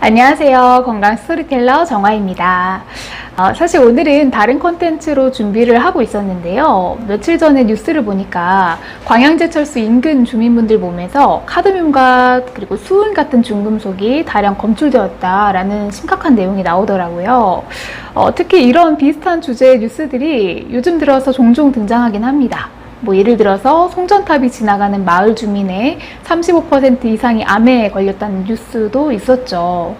안녕하세요. 건강 스토리텔러 정화입니다. 사실 오늘은 다른 콘텐츠로 준비를 하고 있었는데요. 며칠 전에 뉴스를 보니까 광양제철소 인근 주민분들 몸에서 카드뮴과 그리고 수은 같은 중금속이 다량 검출되었다라는 심각한 내용이 나오더라고요. 특히 이런 비슷한 주제의 뉴스들이 요즘 들어서 종종 등장하긴 합니다. 예를 들어서 송전탑이 지나가는 마을 주민의 35% 이상이 암에 걸렸다는 뉴스도 있었죠.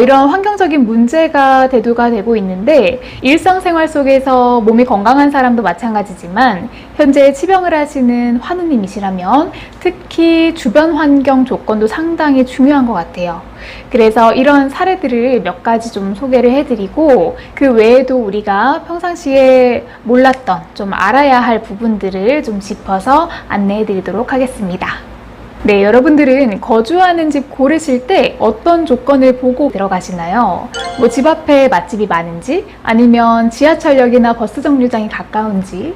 이런 환경적인 문제가 대두가 되고 있는데 일상생활 속에서 몸이 건강한 사람도 마찬가지지만 현재 치병을 하시는 환우님이시라면 특히 주변 환경 조건도 상당히 중요한 것 같아요. 그래서 이런 사례들을 몇 가지 좀 소개를 해드리고 그 외에도 우리가 평상시에 몰랐던 좀 알아야 할 부분들을 좀 짚어서 안내해드리도록 하겠습니다. 네, 여러분들은 거주하는 집 고르실 때 어떤 조건을 보고 들어가시나요? 집 앞에 맛집이 많은지, 아니면 지하철역이나 버스 정류장이 가까운지,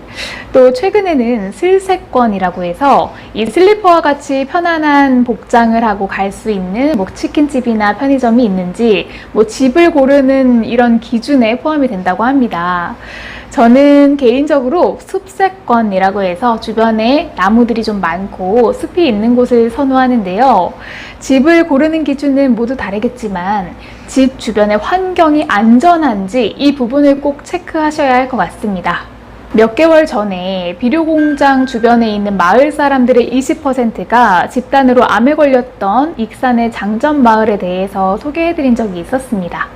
또 최근에는 슬세권이라고 해서 이 슬리퍼와 같이 편안한 복장을 하고 갈 수 있는 치킨집이나 편의점이 있는지 집을 고르는 이런 기준에 포함이 된다고 합니다. 저는 개인적으로 숲세권이라고 해서 주변에 나무들이 좀 많고 숲이 있는 곳을 선호하는데요. 집을 고르는 기준은 모두 다르겠지만 집 주변의 환경이 안전한지 이 부분을 꼭 체크하셔야 할 것 같습니다. 몇 개월 전에 비료공장 주변에 있는 마을 사람들의 20%가 집단으로 암에 걸렸던 익산의 장전마을에 대해서 소개해드린 적이 있었습니다.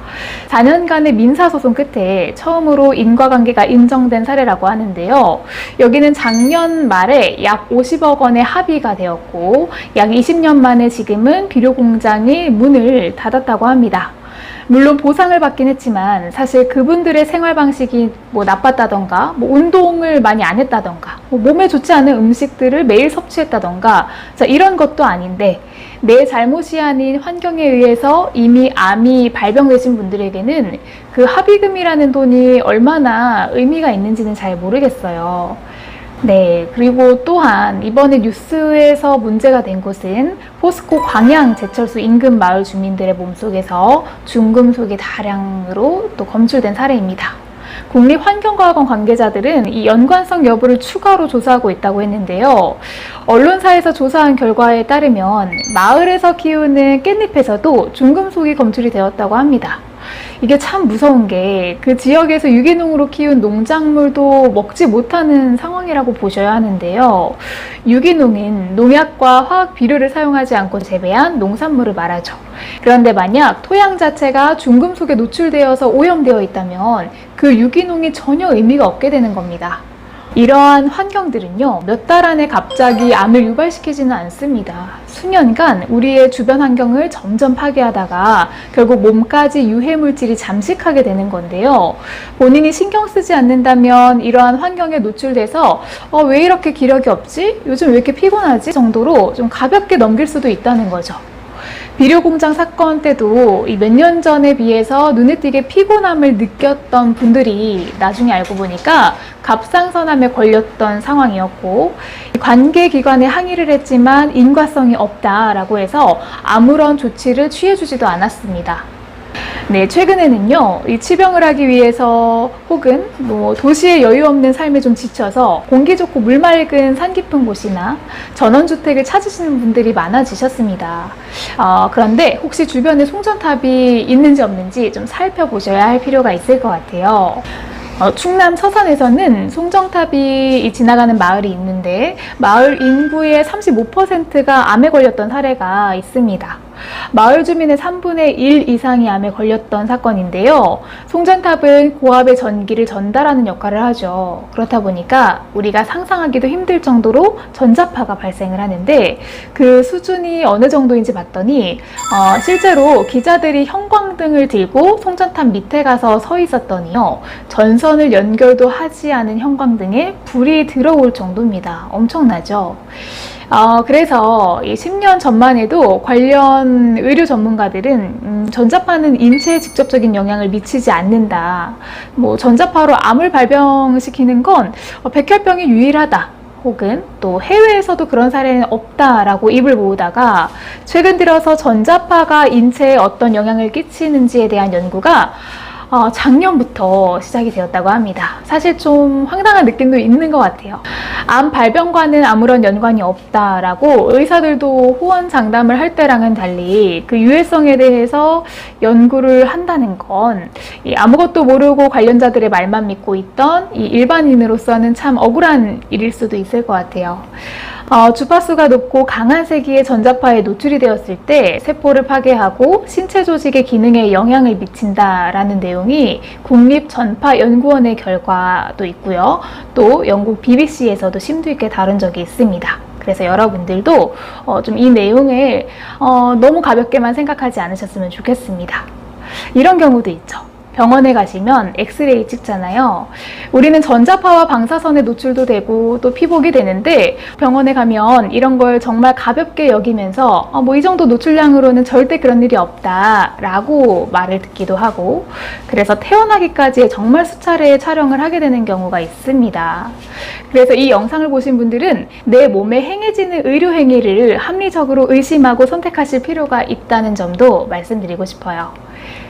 4년간의 민사소송 끝에 처음으로 인과관계가 인정된 사례라고 하는데요. 여기는 작년 말에 약 50억 원의 합의가 되었고 약 20년 만에 지금은 비료공장이 문을 닫았다고 합니다. 물론 보상을 받긴 했지만 사실 그분들의 생활 방식이 나빴다던가 운동을 많이 안 했다던가 몸에 좋지 않은 음식들을 매일 섭취했다던가 이런 것도 아닌데 내 잘못이 아닌 환경에 의해서 이미 암이 발병되신 분들에게는 그 합의금이라는 돈이 얼마나 의미가 있는지는 잘 모르겠어요. 네, 그리고 또한 이번에 뉴스에서 문제가 된 곳은 포스코 광양제철소 인근 마을 주민들의 몸속에서 중금속이 다량으로 또 검출된 사례입니다. 국립환경과학원 관계자들은 이 연관성 여부를 추가로 조사하고 있다고 했는데요. 언론사에서 조사한 결과에 따르면 마을에서 키우는 깻잎에서도 중금속이 검출이 되었다고 합니다. 이게 참 무서운 게 그 지역에서 유기농으로 키운 농작물도 먹지 못하는 상황이라고 보셔야 하는데요. 유기농은 농약과 화학 비료를 사용하지 않고 재배한 농산물을 말하죠. 그런데 만약 토양 자체가 중금속에 노출되어서 오염되어 있다면 그 유기농이 전혀 의미가 없게 되는 겁니다. 이러한 환경들은요, 몇 달 안에 갑자기 암을 유발시키지는 않습니다. 수년간 우리의 주변 환경을 점점 파괴하다가 결국 몸까지 유해물질이 잠식하게 되는 건데요. 본인이 신경 쓰지 않는다면 이러한 환경에 노출돼서 왜 이렇게 기력이 없지? 요즘 왜 이렇게 피곤하지? 정도로 좀 가볍게 넘길 수도 있다는 거죠. 비료공장 사건 때도 몇 년 전에 비해서 눈에 띄게 피곤함을 느꼈던 분들이 나중에 알고 보니까 갑상선암에 걸렸던 상황이었고 관계기관에 항의를 했지만 인과성이 없다라고 해서 아무런 조치를 취해주지도 않았습니다. 네, 최근에는요, 이 치병을 하기 위해서 혹은 도시의 여유 없는 삶에 좀 지쳐서 공기 좋고 물 맑은 산 깊은 곳이나 전원주택을 찾으시는 분들이 많아지셨습니다. 그런데 혹시 주변에 송전탑이 있는지 없는지 좀 살펴보셔야 할 필요가 있을 것 같아요. 충남 서산에서는 송정탑이 지나가는 마을이 있는데 마을 인구의 35%가 암에 걸렸던 사례가 있습니다. 마을 주민의 3분의 1 이상이 암에 걸렸던 사건인데요. 송전탑은 고압의 전기를 전달하는 역할을 하죠. 그렇다 보니까 우리가 상상하기도 힘들 정도로 전자파가 발생을 하는데 그 수준이 어느 정도인지 봤더니 실제로 기자들이 형광등을 들고 송전탑 밑에 가서 서 있었더니요. 전선을 연결도 하지 않은 형광등에 불이 들어올 정도입니다. 엄청나죠? 그래서 10년 전만 해도 관련 의료 전문가들은 전자파는 인체에 직접적인 영향을 미치지 않는다. 전자파로 암을 발병시키는 건 백혈병이 유일하다. 혹은 또 해외에서도 그런 사례는 없다라고 입을 모으다가 최근 들어서 전자파가 인체에 어떤 영향을 끼치는지에 대한 연구가 작년부터 시작이 되었다고 합니다. 사실 좀 황당한 느낌도 있는 것 같아요. 암 발병과는 아무런 연관이 없다라고 의사들도 호언장담을 할 때랑은 달리 그 유해성에 대해서 연구를 한다는 건 아무것도 모르고 관련자들의 말만 믿고 있던 이 일반인으로서는 참 억울한 일일 수도 있을 것 같아요. 주파수가 높고 강한 세기의 전자파에 노출이 되었을 때 세포를 파괴하고 신체 조직의 기능에 영향을 미친다라는 내용이 국립전파연구원의 결과도 있고요. 또 영국 BBC에서도 심도 있게 다룬 적이 있습니다. 그래서 여러분들도 좀 이 내용을 너무 가볍게만 생각하지 않으셨으면 좋겠습니다. 이런 경우도 있죠. 병원에 가시면 엑스레이 찍잖아요. 우리는 전자파와 방사선에 노출도 되고 또 피복이 되는데 병원에 가면 이런 걸 정말 가볍게 여기면서 뭐 이 정도 노출량으로는 절대 그런 일이 없다라고 말을 듣기도 하고, 그래서 태어나기까지 정말 수차례 촬영을 하게 되는 경우가 있습니다. 그래서 이 영상을 보신 분들은 내 몸에 행해지는 의료 행위를 합리적으로 의심하고 선택하실 필요가 있다는 점도 말씀드리고 싶어요.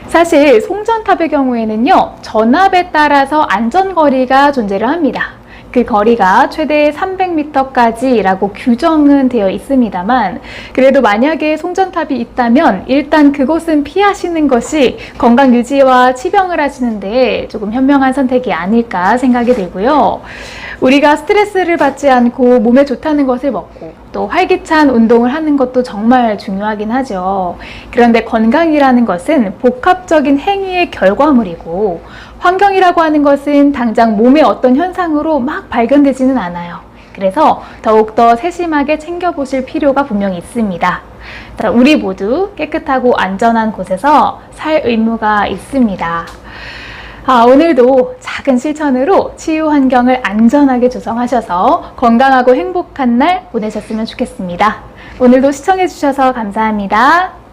사실 송전탑의 경우에는요, 전압에 따라서 안전거리가 존재를 합니다. 그 거리가 최대 300m까지라고 규정은 되어 있습니다만, 그래도 만약에 송전탑이 있다면 일단 그곳은 피하시는 것이 건강 유지와 치병을 하시는데 조금 현명한 선택이 아닐까 생각이 들고요. 우리가 스트레스를 받지 않고 몸에 좋다는 것을 먹고 또 활기찬 운동을 하는 것도 정말 중요하긴 하죠. 그런데 건강이라는 것은 복합적인 행위의 결과물이고, 환경이라고 하는 것은 당장 몸의 어떤 현상으로 막 발견되지는 않아요. 그래서 더욱더 세심하게 챙겨보실 필요가 분명히 있습니다. 우리 모두 깨끗하고 안전한 곳에서 살 의무가 있습니다. 오늘도 작은 실천으로 치유 환경을 안전하게 조성하셔서 건강하고 행복한 날 보내셨으면 좋겠습니다. 오늘도 시청해주셔서 감사합니다.